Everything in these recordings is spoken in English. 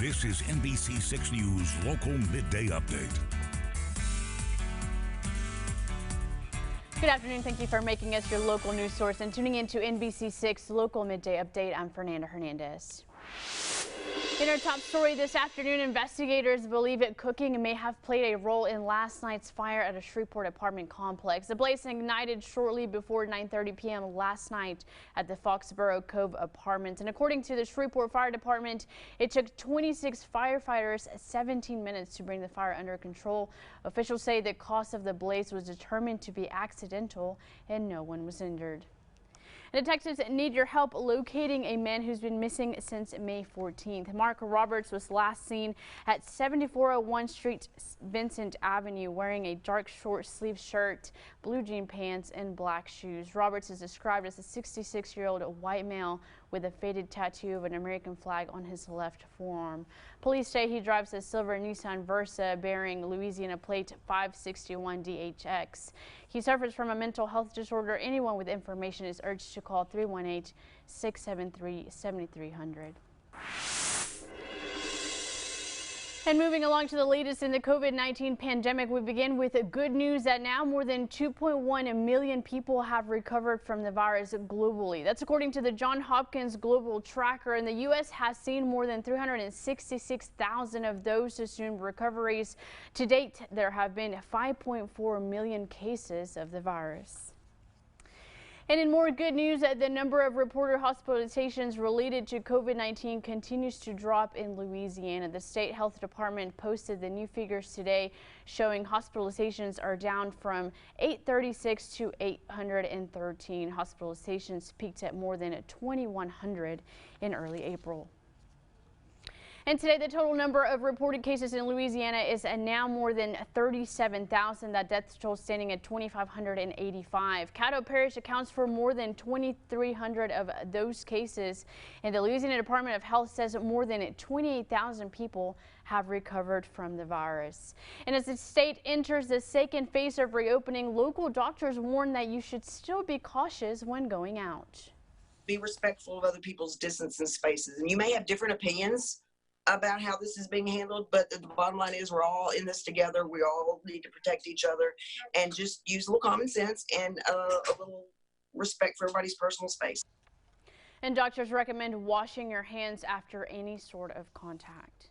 This is NBC6 News Local Midday Update. Good afternoon. Thank you for making us your local news source and tuning in to NBC6 Local Midday Update. I'm Fernanda Hernandez. In our top story this afternoon, investigators believe that cooking may have played a role in last night's fire at a Shreveport apartment complex. The blaze ignited shortly before 9:30 p.m. last night at the Foxborough Cove Apartments. And according to the Shreveport Fire Department, it took 26 firefighters 17 minutes to bring the fire under control. Officials say the cause of the blaze was determined to be accidental and no one was injured. Detectives need your help locating a man who's been missing since May 14th. Mark Roberts was last seen at 7401 Street, Vincent Avenue, wearing a dark short-sleeved shirt, blue jean pants, and black shoes. Roberts is described as a 66-year-old white male with a faded tattoo of an American flag on his left forearm. Police say he drives a silver Nissan Versa bearing Louisiana plate 561 DHX. He suffers from a mental health disorder. Anyone with information is urged to call 318-673-7300. And moving along to the latest in the COVID-19 pandemic, we begin with good news that now more than 2.1 million people have recovered from the virus globally. That's according to the Johns Hopkins Global Tracker, and the U.S. has seen more than 366,000 of those assumed recoveries. To date, there have been 5.4 million cases of the virus. And in more good news, the number of reported hospitalizations related to COVID-19 continues to drop in Louisiana. The state health department posted the new figures today, showing hospitalizations are down from 836 to 813. Hospitalizations peaked at more than 2,100 in early April. And today, the total number of reported cases in Louisiana is now more than 37,000. That death toll standing at 2,585. Caddo Parish accounts for more than 2,300 of those cases. And the Louisiana Department of Health says more than 28,000 people have recovered from the virus. And as the state enters the second phase of reopening, local doctors warn that you should still be cautious when going out. Be respectful of other people's distance and spaces. And you may have different opinions about how this is being handled, but the bottom line is we're all in this together. We all need to protect each other and just use a little common sense and a little respect for everybody's personal space. And doctors recommend washing your hands after any sort of contact.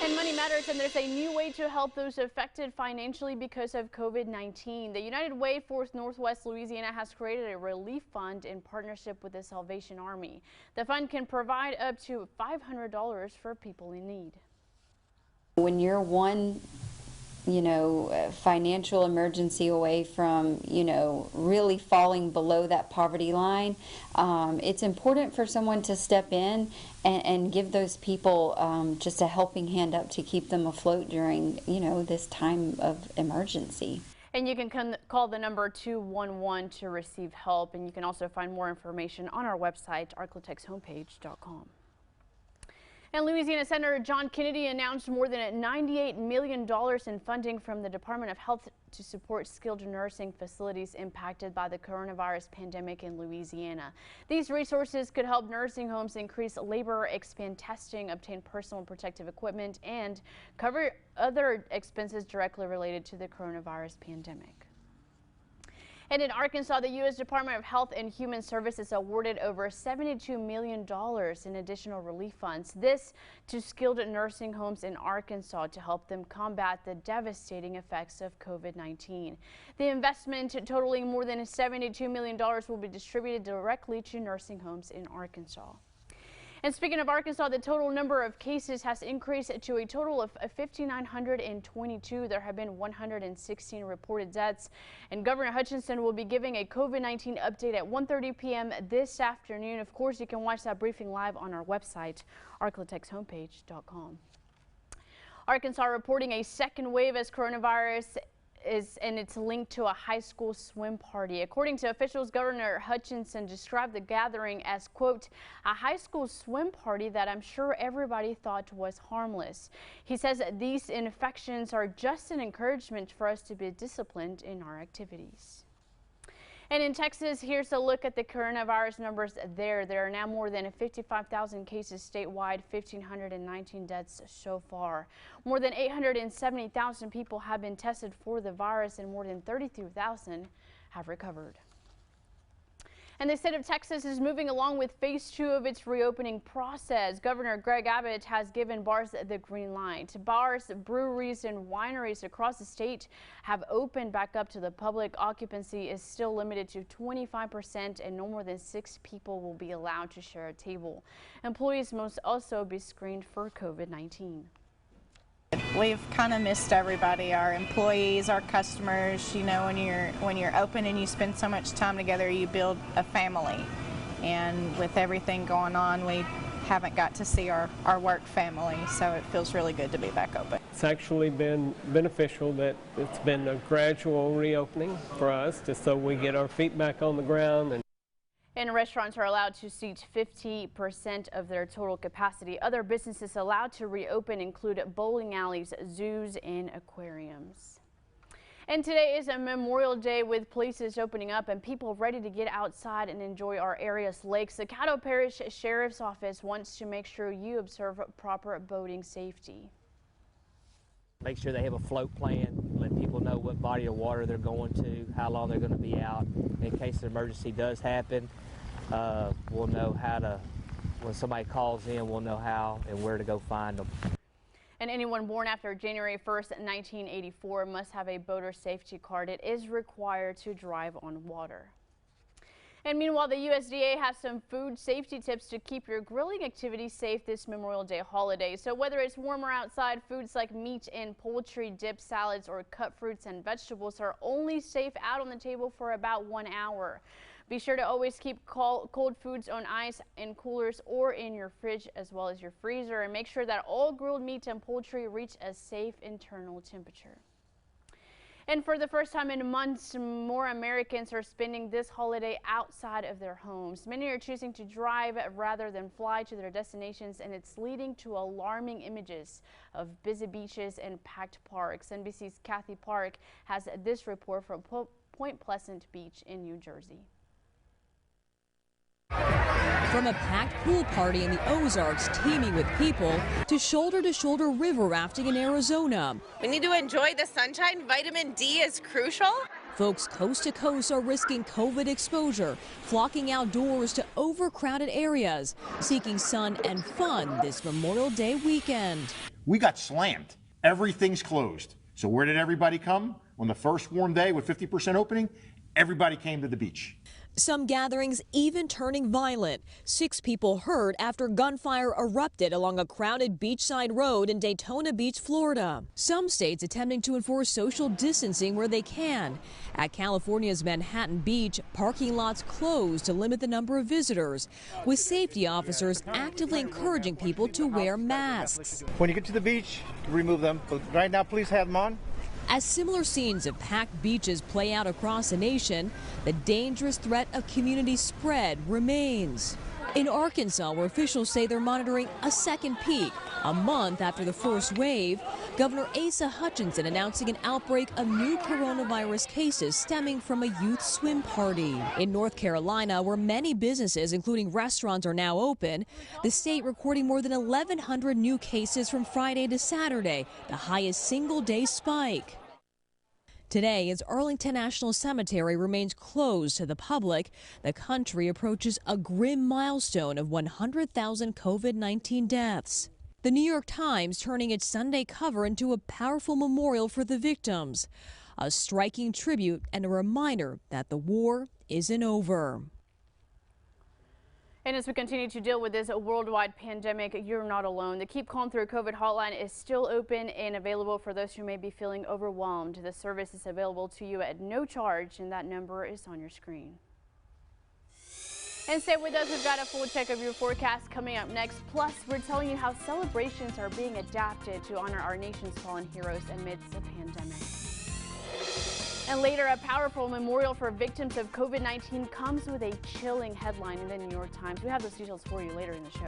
And money matters, and there's a new way to help those affected financially because of COVID-19. The United Way for Northwest Louisiana has created a relief fund in partnership with the Salvation Army. The fund can provide up to $500 for people in need. When you're one financial emergency away from, really falling below that poverty line, it's important for someone to step in and give those people just a helping hand up to keep them afloat during, this time of emergency. And you can call the number 211 to receive help, and you can also find more information on our website, arclatexhomepage.com. And Louisiana Senator John Kennedy announced more than $98 million in funding from the Department of Health to support skilled nursing facilities impacted by the coronavirus pandemic in Louisiana. These resources could help nursing homes increase labor, expand testing, obtain personal protective equipment, and cover other expenses directly related to the coronavirus pandemic. And in Arkansas, the U.S. Department of Health and Human Services awarded over $72 million in additional relief funds. This to skilled nursing homes in Arkansas to help them combat the devastating effects of COVID-19. The investment, totaling more than $72 million, will be distributed directly to nursing homes in Arkansas. And speaking of Arkansas, the total number of cases has increased to a total of 5,922. There have been 116 reported deaths. And Governor Hutchinson will be giving a COVID-19 update at 1:30 p.m. this afternoon. Of course, you can watch that briefing live on our website, arclatexhomepage.com. Arkansas reporting a second wave as coronavirus and it's linked to a high school swim party. According to officials, Governor Hutchinson described the gathering as, quote, a high school swim party that I'm sure everybody thought was harmless. He says that these infections are just an encouragement for us to be disciplined in our activities. And in Texas, here's a look at the coronavirus numbers there. There are now more than 55,000 cases statewide, 1,519 deaths so far. More than 870,000 people have been tested for the virus and more than 33,000 have recovered. And the state of Texas is moving along with phase 2 of its reopening process. Governor Greg Abbott has given bars the green light. Bars, breweries, and wineries across the state have opened back up to the public. Occupancy is still limited to 25%, and no more than 6 people will be allowed to share a table. Employees must also be screened for COVID-19. We've kind of missed everybody, our employees, our customers. You know, when you're open and you spend so much time together, you build a family. And with everything going on, we haven't got to see our work family, so it feels really good to be back open. It's actually been beneficial that it's been a gradual reopening for us, just so we get our feet back on the ground. And restaurants are allowed to seat 50% of their total capacity. Other businesses allowed to reopen include bowling alleys, zoos, and aquariums. And today is a Memorial Day with places opening up and people ready to get outside and enjoy our area's lakes. The Caddo Parish Sheriff's Office wants to make sure you observe proper boating safety. Make sure they have a float plan, let people know what body of water they're going to, how long they're going to be out. In case an emergency does happen, we'll know how to, when somebody calls in, we'll know how and where to go find them. And anyone born after January 1st, 1984 must have a boater safety card. It is required to drive on water. And meanwhile, the USDA has some food safety tips to keep your grilling activities safe this Memorial Day holiday. So whether it's warmer outside, foods like meat and poultry, dip salads, or cut fruits and vegetables are only safe out on the table for about 1 hour. Be sure to always keep cold foods on ice in coolers or in your fridge as well as your freezer. And make sure that all grilled meat and poultry reach a safe internal temperature. And for the first time in months, more Americans are spending this holiday outside of their homes. Many are choosing to drive rather than fly to their destinations, and it's leading to alarming images of busy beaches and packed parks. NBC's Kathy Park has this report from Point Pleasant Beach in New Jersey. From a packed pool party in the Ozarks teeming with people to shoulder-to-shoulder river rafting in Arizona. We need to enjoy the sunshine. Vitamin D is crucial. Folks coast to coast are risking COVID exposure, flocking outdoors to overcrowded areas, seeking sun and fun this Memorial Day weekend. We got slammed. Everything's closed. So where did everybody come? On the first warm day with 50% opening, everybody came to the beach. Some gatherings even turning violent. 6 people hurt after gunfire erupted along a crowded beachside road in Daytona Beach, Florida. Some states attempting to enforce social distancing where they can. At California's Manhattan Beach, parking lots closed to limit the number of visitors, with safety officers actively encouraging people to wear masks. When you get to the beach, remove them. But right now, please have them on. As similar scenes of packed beaches play out across the nation, the dangerous threat of community spread remains. In Arkansas, where officials say they're monitoring a second peak, a month after the first wave, Governor Asa Hutchinson announcing an outbreak of new coronavirus cases stemming from a youth swim party. In North Carolina, where many businesses, including restaurants, are now open, the state recording more than 1,100 new cases from Friday to Saturday, the highest single-day spike. Today, as Arlington National Cemetery remains closed to the public, the country approaches a grim milestone of 100,000 COVID-19 deaths. The New York Times turning its Sunday cover into a powerful memorial for the victims, a striking tribute and a reminder that the war isn't over. And as we continue to deal with this worldwide pandemic, you're not alone. The Keep Calm Through COVID hotline is still open and available for those who may be feeling overwhelmed. The service is available to you at no charge, and that number is on your screen. And stay with us. We've got a full check of your forecast coming up next. Plus, we're telling you how celebrations are being adapted to honor our nation's fallen heroes amidst the pandemic. And later, a powerful memorial for victims of COVID-19 comes with a chilling headline in the New York Times. We have those details for you later in the show.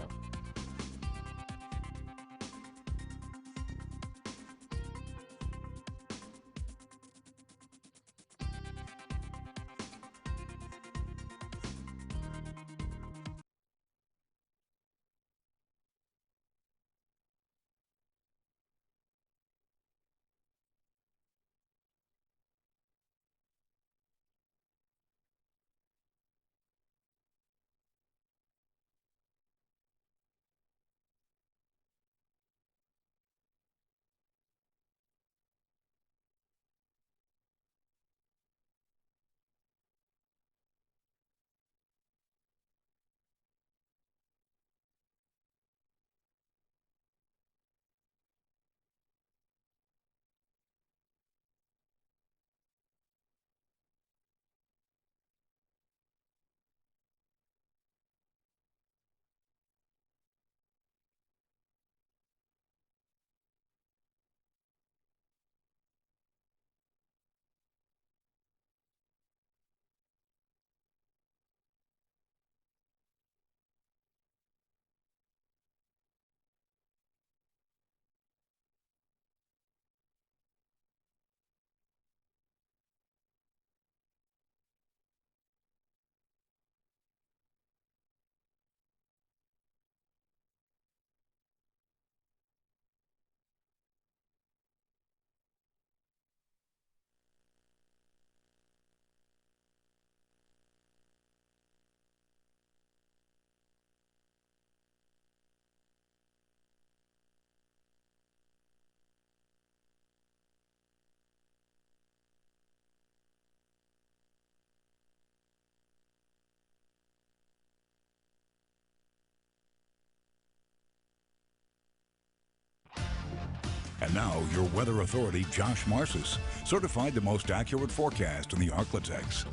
And now, your weather authority, Josh Marcis, certified the most accurate forecast in the Arklatex.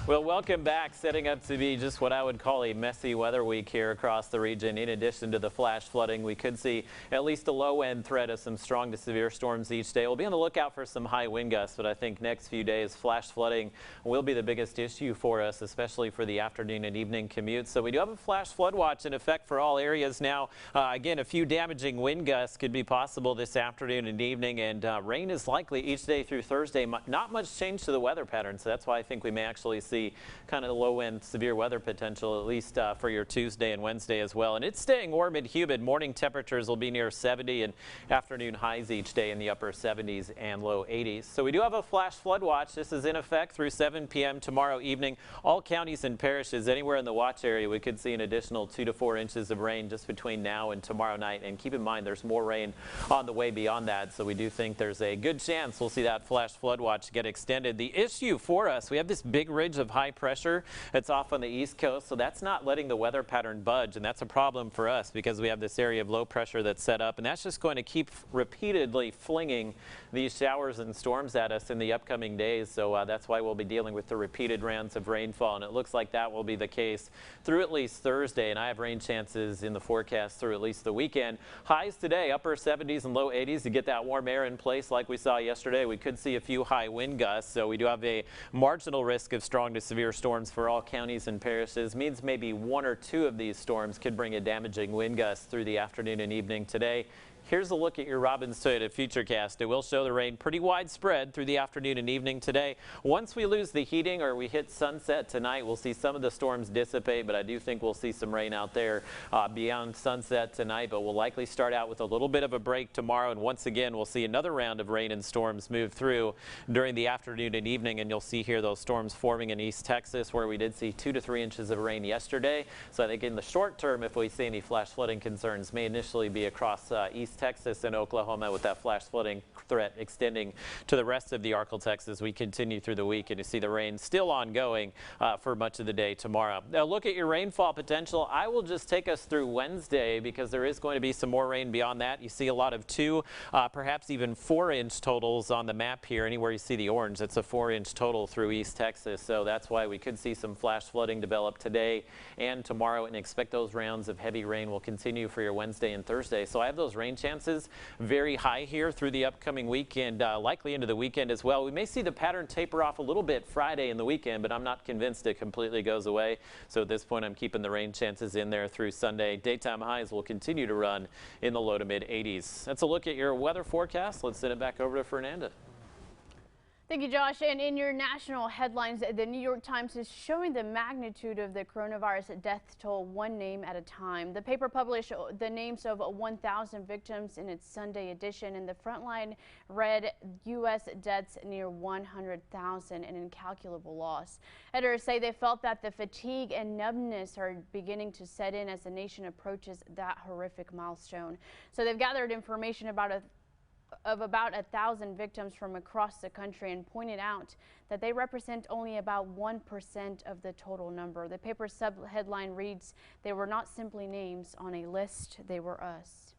Well, welcome back. Setting up to be just what I would call a messy weather week here across the region. In addition to the flash flooding, we could see at least a low-end threat of some strong to severe storms each day. We'll be on the lookout for some high wind gusts, but I think next few days, flash flooding will be the biggest issue for us, especially for the afternoon and evening commute. So we do have a flash flood watch in effect for all areas now. Again, a few damaging wind gusts could be possible this afternoon and evening, and rain is likely each day through Thursday. Not much change to the weather pattern, so that's why I think we may actually see kind of the low-end severe weather potential, at least for your Tuesday and Wednesday as well. And it's staying warm and humid. Morning temperatures will be near 70 and afternoon highs each day in the upper 70s and low 80s. So we do have a flash flood watch. This is in effect through 7 p.m. tomorrow evening. All counties and parishes anywhere in the watch area, we could see an additional 2 to 4 inches of rain just between now and tomorrow night. And keep in mind, there's more rain on the way beyond that. So we do think there's a good chance we'll see that flash flood watch get extended. The issue for us, we have this big ridge of high pressure. It's off on the east coast, so that's not letting the weather pattern budge, and that's a problem for us because we have this area of low pressure that's set up, and that's just going to keep repeatedly flinging these showers and storms at us in the upcoming days. So that's why we'll be dealing with the repeated rounds of rainfall, and it looks like that will be the case through at least Thursday, and I have rain chances in the forecast through at least the weekend. Highs today, upper 70s and low 80s to get that warm air in place like we saw yesterday. We could see a few high wind gusts, so we do have a marginal risk of strong to severe storms for all counties and parishes. Means maybe 1 or 2 of these storms could bring a damaging wind gust through the afternoon and evening today. Here's a look at your Robbins Toyota Futurecast. It will show the rain pretty widespread through the afternoon and evening today. Once we lose the heating or we hit sunset tonight, we'll see some of the storms dissipate, but I do think we'll see some rain out there beyond sunset tonight, but we'll likely start out with a little bit of a break tomorrow, and once again, we'll see another round of rain and storms move through during the afternoon and evening, and you'll see here those storms forming in East Texas, where we did see 2 to 3 inches of rain yesterday. So I think in the short term, if we see any flash flooding concerns, may initially be across East Texas and Oklahoma, with that flash flooding threat extending to the rest of the Arklatex as we continue through the week, and you see the rain still ongoing for much of the day tomorrow. Now look at your rainfall potential. I will just take us through Wednesday because there is going to be some more rain beyond that. You see a lot of 2, perhaps even 4-inch totals on the map here. Anywhere you see the orange, it's a 4-inch total through East Texas. So that's why we could see some flash flooding develop today and tomorrow, and expect those rounds of heavy rain will continue for your Wednesday and Thursday. So I have those rain chances very high here through the upcoming week and likely into the weekend as well. We may see the pattern taper off a little bit Friday and the weekend, but I'm not convinced it completely goes away. So at this point, I'm keeping the rain chances in there through Sunday. Daytime highs will continue to run in the low to mid 80s. That's a look at your weather forecast. Let's send it back over to Fernanda. Thank you, Josh. And in your national headlines, the New York Times is showing the magnitude of the coronavirus death toll one name at a time. The paper published the names of 1,000 victims in its Sunday edition, and the front line read U.S. deaths near 100,000, an incalculable loss. Editors say they felt that the fatigue and numbness are beginning to set in as the nation approaches that horrific milestone. So they've gathered information about about 1,000 victims from across the country and pointed out that they represent only about 1% of the total number. The paper's sub-headline reads, "They were not simply names on a list, they were us."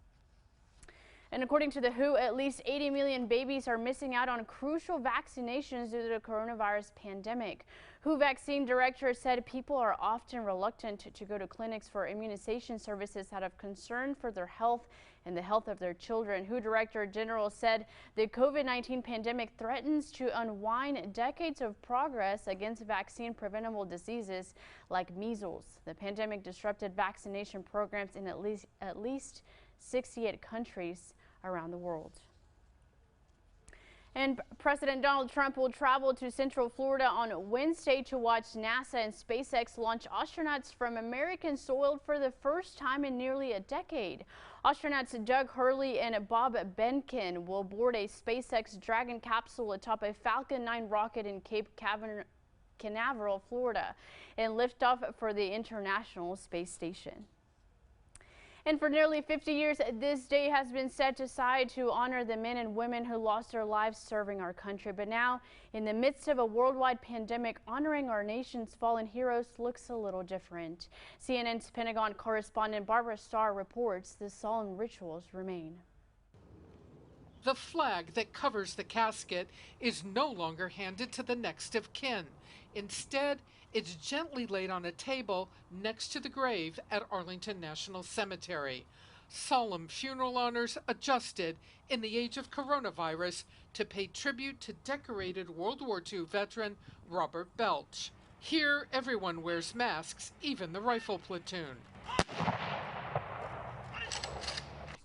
And according to the WHO, at least 80 million babies are missing out on crucial vaccinations due to the coronavirus pandemic. WHO vaccine director said people are often reluctant to go to clinics for immunization services out of concern for their health and the health of their children. WHO Director General said the COVID-19 pandemic threatens to unwind decades of progress against vaccine preventable diseases like measles. The pandemic disrupted vaccination programs in at least 68 countries around the world. And President Donald Trump will travel to Central Florida on Wednesday to watch NASA and SpaceX launch astronauts from American soil for the first time in nearly a decade. Astronauts Doug Hurley and Bob Behnken will board a SpaceX Dragon capsule atop a Falcon 9 rocket in Cape Canaveral, Florida, and lift off for the International Space Station. And for nearly 50 years, this day has been set aside to honor the men and women who lost their lives serving our country. But now, in the midst of a worldwide pandemic, honoring our nation's fallen heroes looks a little different. CNN's Pentagon correspondent Barbara Starr reports the solemn rituals remain. The flag that covers the casket is no longer handed to the next of kin. Instead, it's gently laid on a table next to the grave at Arlington National Cemetery. Solemn funeral honors adjusted in the age of coronavirus to pay tribute to decorated World War II veteran Robert Belch. Here, everyone wears masks, even the rifle platoon.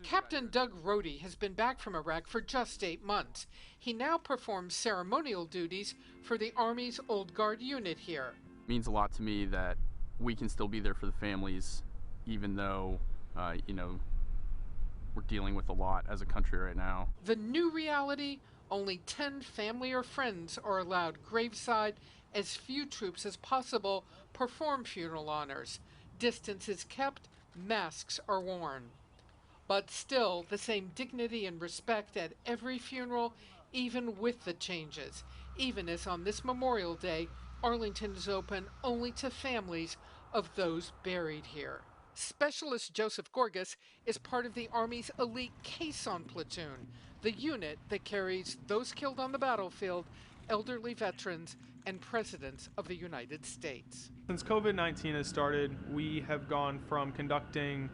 Captain Doug Rohde has been back from Iraq for just 8 months. He now performs ceremonial duties for the Army's Old Guard unit here. It means a lot to me that we can still be there for the families, even though, we're dealing with a lot as a country right now. The new reality, only 10 family or friends are allowed graveside. As few troops as possible perform funeral honors. Distance is kept, masks are worn. But still, the same dignity and respect at every funeral, even with the changes. Even as on this Memorial Day, Arlington is open only to families of those buried here. Specialist Joseph Gorgas is part of the Army's elite caisson platoon, the unit that carries those killed on the battlefield, elderly veterans, and presidents of the United States. Since COVID-19 has started, we have gone from conducting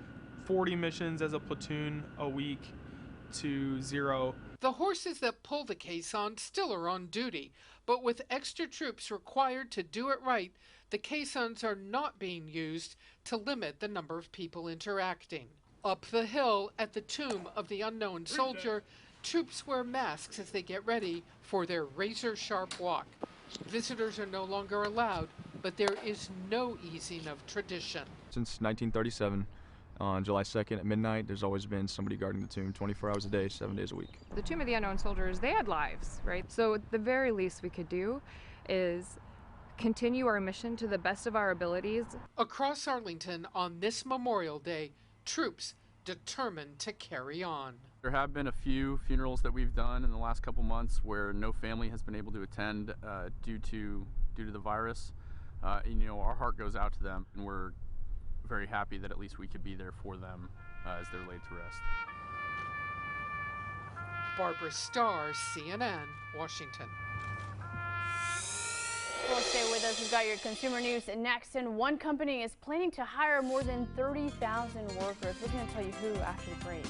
40 missions as a platoon a week to 0. The horses that pull the caisson still are on duty, but with extra troops required to do it right, the caissons are not being used to limit the number of people interacting. Up the hill at the tomb of the unknown soldier, troops wear masks as they get ready for their razor-sharp walk. Visitors are no longer allowed, but there is no easing of tradition. Since 1937, on July 2nd at midnight, there's always been somebody guarding the tomb 24 hours a day, 7 days a week. The Tomb of the Unknown Soldiers, they had lives, right? So the very least we could do is continue our mission to the best of our abilities. Across Arlington on this Memorial Day, troops determined to carry on. There have been a few funerals that we've done in the last couple months where no family has been able to attend due to the virus. Our heart goes out to them, and we're very happy that at least we could be there for them as they're laid to rest. Barbara Starr, CNN, Washington. Well, stay with us. We've got your consumer news next, and one company is planning to hire more than 30,000 workers. We're going to tell you who after the break.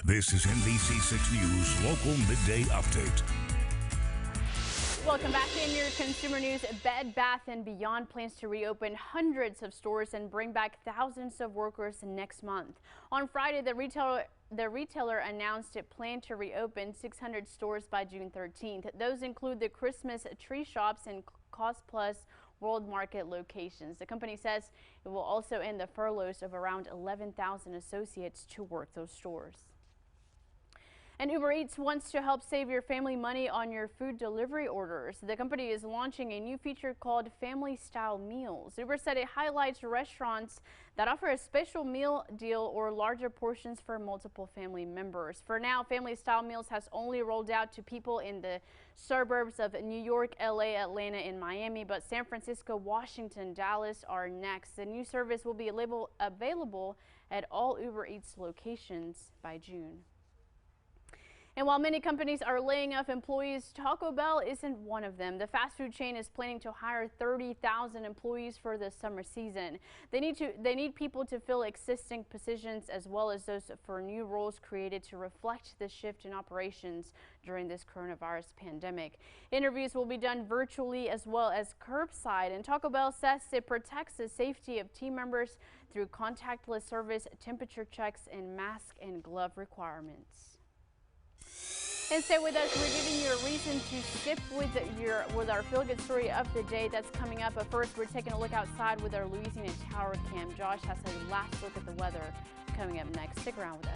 This is NBC 6 News Local Midday Update. Welcome back in your consumer news. Bed Bath & Beyond plans to reopen hundreds of stores and bring back thousands of workers next month. On Friday, the retailer the retailer announced it planned to reopen 600 stores by June 13th. Those include the Christmas tree shops and Cost Plus World Market locations. The company says it will also end the furloughs of around 11,000 associates to work those stores. And Uber Eats wants to help save your family money on your food delivery orders. The company is launching a new feature called Family Style Meals. Uber said it highlights restaurants that offer a special meal deal or larger portions for multiple family members. For now, Family Style Meals has only rolled out to people in the suburbs of New York, LA, Atlanta, and Miami, but San Francisco, Washington, Dallas are next. The new service will be available at all Uber Eats locations by June. And while many companies are laying off employees, Taco Bell isn't one of them. The fast food chain is planning to hire 30,000 employees for the summer season. They need people to fill existing positions as well as those for new roles created to reflect the shift in operations during this coronavirus pandemic. Interviews will be done virtually as well as curbside, and Taco Bell says it protects the safety of team members through contactless service, temperature checks, and mask and glove requirements. And stay with us. We're giving you a reason to sip with our Feel Good Story of the day that's coming up. But first, we're taking a look outside with our Louisiana Tower Cam. Josh has a last look at the weather coming up next. Stick around with us.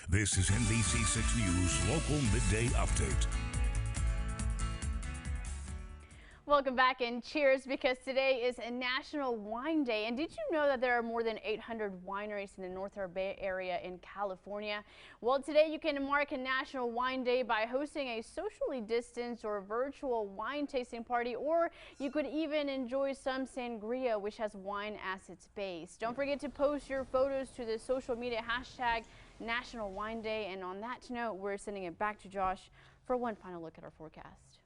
This is NBC6 News Local Midday Update. Welcome back and cheers, because today is a National Wine Day. And did you know that there are more than 800 wineries in the North Bay area in California? Well, today you can mark a National Wine Day by hosting a socially distanced or virtual wine tasting party, or you could even enjoy some sangria, which has wine as its base. Don't forget to post your photos to the social media hashtag National Wine Day. And on that note, we're sending it back to Josh for one final look at our forecast.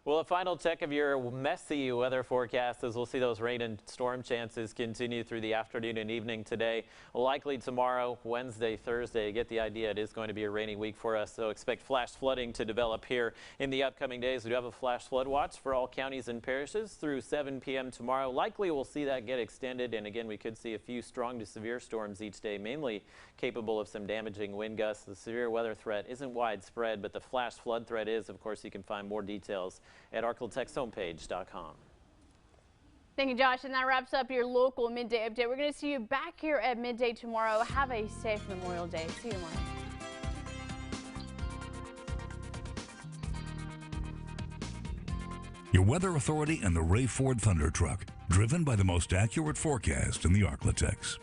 Well, a final check of your messy weather forecast as we'll see those rain and storm chances continue through the afternoon and evening today. Likely tomorrow, Wednesday, Thursday. You get the idea. It is going to be a rainy week for us, so expect flash flooding to develop here in the upcoming days. We do have a flash flood watch for all counties and parishes through 7 p.m. tomorrow. Likely we'll see that get extended, and again, we could see a few strong to severe storms each day, mainly capable of some damaging wind gusts. The severe weather threat isn't widespread, but the flash flood threat is. Of course, you can find more details at arclatexhomepage.com. Thank you, Josh. And that wraps up your local midday update. We're going to see you back here at midday tomorrow. Have a safe Memorial Day. See you tomorrow. Your weather authority and the Ray Ford Thunder Truck, driven by the most accurate forecast in the Arklatex.